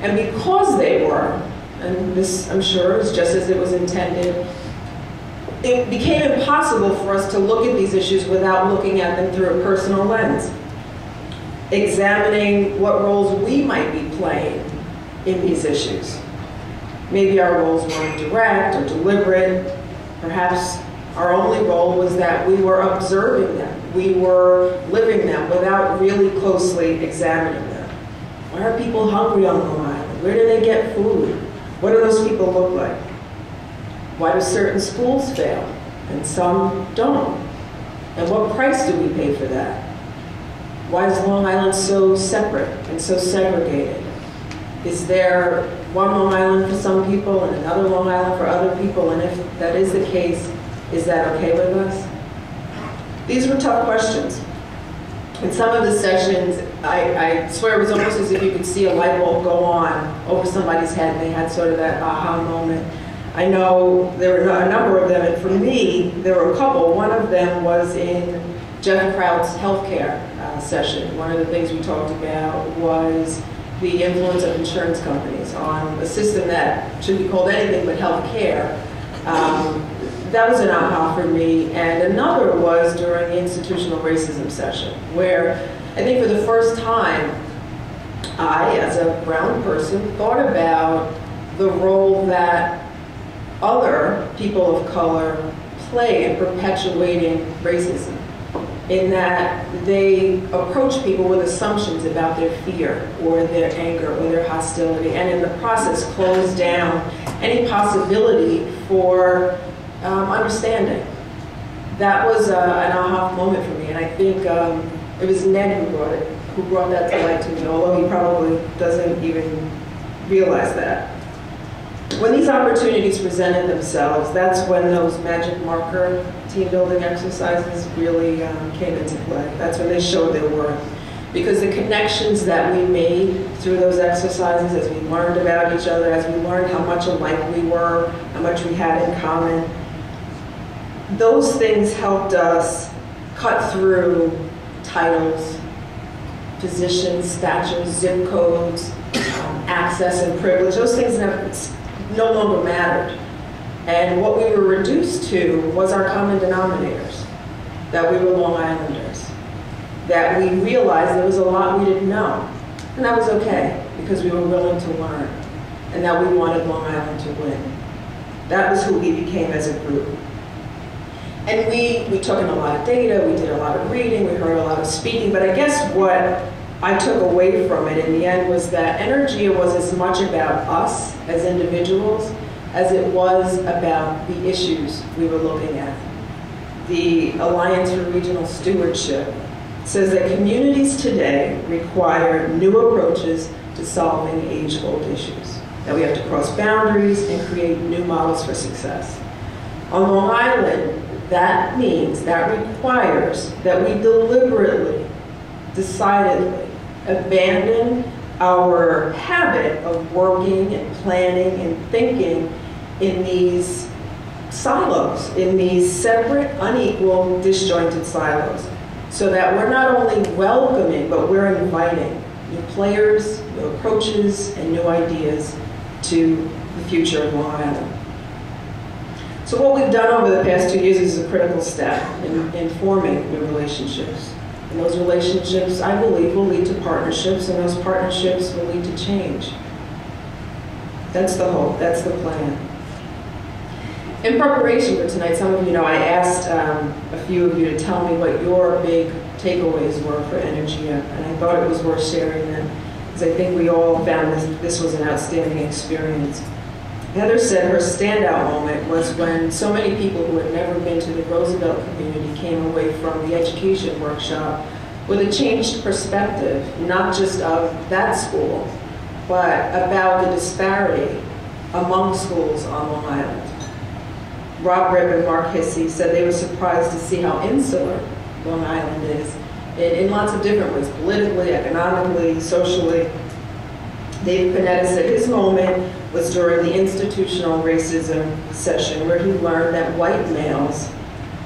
And because they were, and this I'm sure is just as it was intended, it became impossible for us to look at these issues without looking at them through a personal lens, examining what roles we might be playing in these issues. Maybe our roles weren't direct or deliberate. Perhaps our only role was that we were observing them. We were living them without really closely examining them. Why are people hungry on Long Island? Where do they get food? What do those people look like? Why do certain schools fail and some don't? And what price do we pay for that? Why is Long Island so separate and so segregated? Is there one Long Island for some people and another Long Island for other people? And if that is the case, is that okay with us? These were tough questions. In some of the sessions, I swear it was almost as if you could see a light bulb go on over somebody's head and they had sort of that aha moment. I know there were a number of them, and for me, there were a couple. One of them was in Jeff Kraut's healthcare session. One of the things we talked about was the influence of insurance companies on a system that should be called anything but healthcare. That was an aha for me. And another was during the institutional racism session, where I think for the first time, I, as a brown person, thought about the role that other people of color play in perpetuating racism, in that they approach people with assumptions about their fear or their anger or their hostility, and in the process close down any possibility for understanding. That was an aha moment for me, and I think it was Ned who brought that to light to me, although he probably doesn't even realize that. When these opportunities presented themselves, that's when those magic marker team building exercises really came into play. That's when they showed their worth. Because the connections that we made through those exercises, as we learned about each other, as we learned how much alike we were, how much we had in common, those things helped us cut through titles, positions, statures, zip codes, access and privilege. Those things no longer mattered. And what we were reduced to was our common denominators, that we were Long Islanders, that we realized there was a lot we didn't know. And that was okay, because we were willing to learn, and that we wanted Long Island to win. That was who we became as a group. And we took in a lot of data, we did a lot of reading, we heard a lot of speaking, but I guess what I took away from it in the end was that Energeia was as much about us as individuals as it was about the issues we were looking at. The Alliance for Regional Stewardship says that communities today require new approaches to solving age-old issues, that we have to cross boundaries and create new models for success. On Long Island, that means, that requires that we deliberately, decidedly abandon our habit of working and planning and thinking in these silos, in these separate, unequal, disjointed silos, so that we're not only welcoming, but we're inviting new players, new approaches, and new ideas to the future of Long Island. So what we've done over the past 2 years is a critical step in forming new relationships. And those relationships, I believe, will lead to partnerships, and those partnerships will lead to change. That's the hope, that's the plan. In preparation for tonight, some of you know I asked a few of you to tell me what your big takeaways were for Energeia, and I thought it was worth sharing them, because I think we all found this was an outstanding experience. Heather said her standout moment was when so many people who had never been to the Roosevelt community came away from the education workshop with a changed perspective, not just of that school, but about the disparity among schools on Long Island. Rob Ripp and Mark Hissey said they were surprised to see how insular Long Island is in lots of different ways, politically, economically, socially. Dave Panetta said his moment was during the institutional racism session, where he learned that white males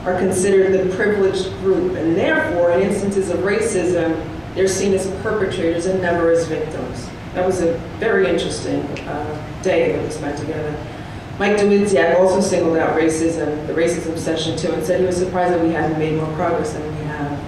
are considered the privileged group, and therefore, in instances of racism, they're seen as perpetrators and never as victims. That was a very interesting day that we spent together. Mike Dawidziak also singled out racism, the racism session too, and said he was surprised that we hadn't made more progress than we have.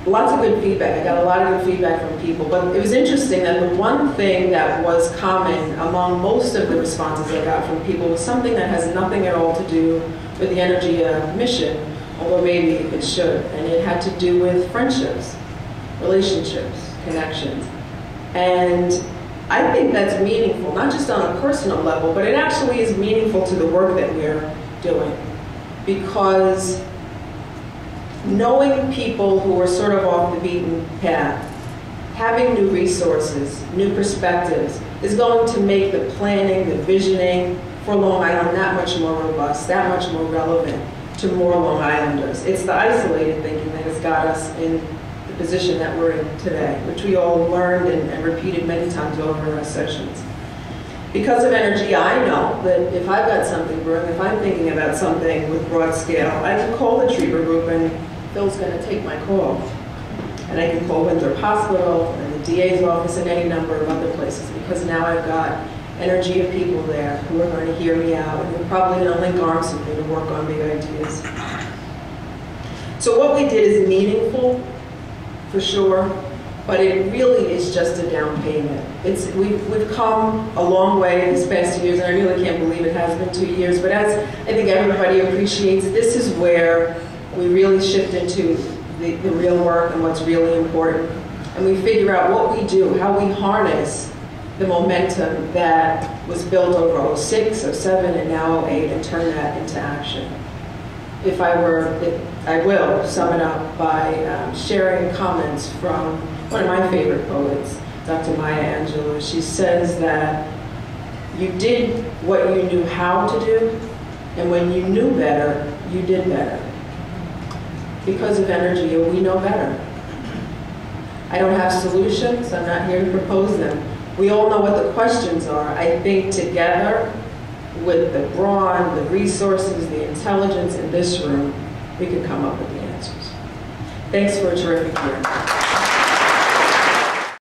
Lots of good feedback. I got a lot of good feedback from people, but it was interesting that the one thing that was common among most of the responses I got from people was something that has nothing at all to do with the Energeia mission, although maybe it should, and it had to do with friendships, relationships, connections. And I think that's meaningful, not just on a personal level, but it actually is meaningful to the work that we're doing. Because knowing people who are sort of off the beaten path, having new resources, new perspectives, is going to make the planning, the visioning for Long Island that much more robust, that much more relevant to more Long Islanders. It's the isolated thinking that has got us in the position that we're in today, which we all learned and repeated many times over in our sessions. Because of Energeia, I know that if I've got something brewing, if I'm thinking about something with broad scale, I can call the Trieber Group and Phil's going to take my call. And I can call Winthrop Hospital and the DA's office and any number of other places, because now I've got Energeia people there who are going to hear me out and who are probably going to link arms with me to work on big ideas. So what we did is meaningful, for sure, but it really is just a down payment. We've come a long way these past 2 years, and I really can't believe it has been 2 years, but as I think everybody appreciates, this is where we really shift into the real work and what's really important. And we figure out what we do, how we harness the momentum that was built over 06, 07, and now 08, and turn that into action. I will sum it up by sharing comments from one of my favorite poets, Dr. Maya Angelou. She says that you did what you knew how to do, and when you knew better, you did better. Because of Energeia, we know better. I don't have solutions. I'm not here to propose them. We all know what the questions are. I think together, with the brawn, the resources, the intelligence in this room, we can come up with the answers. Thanks for a terrific year.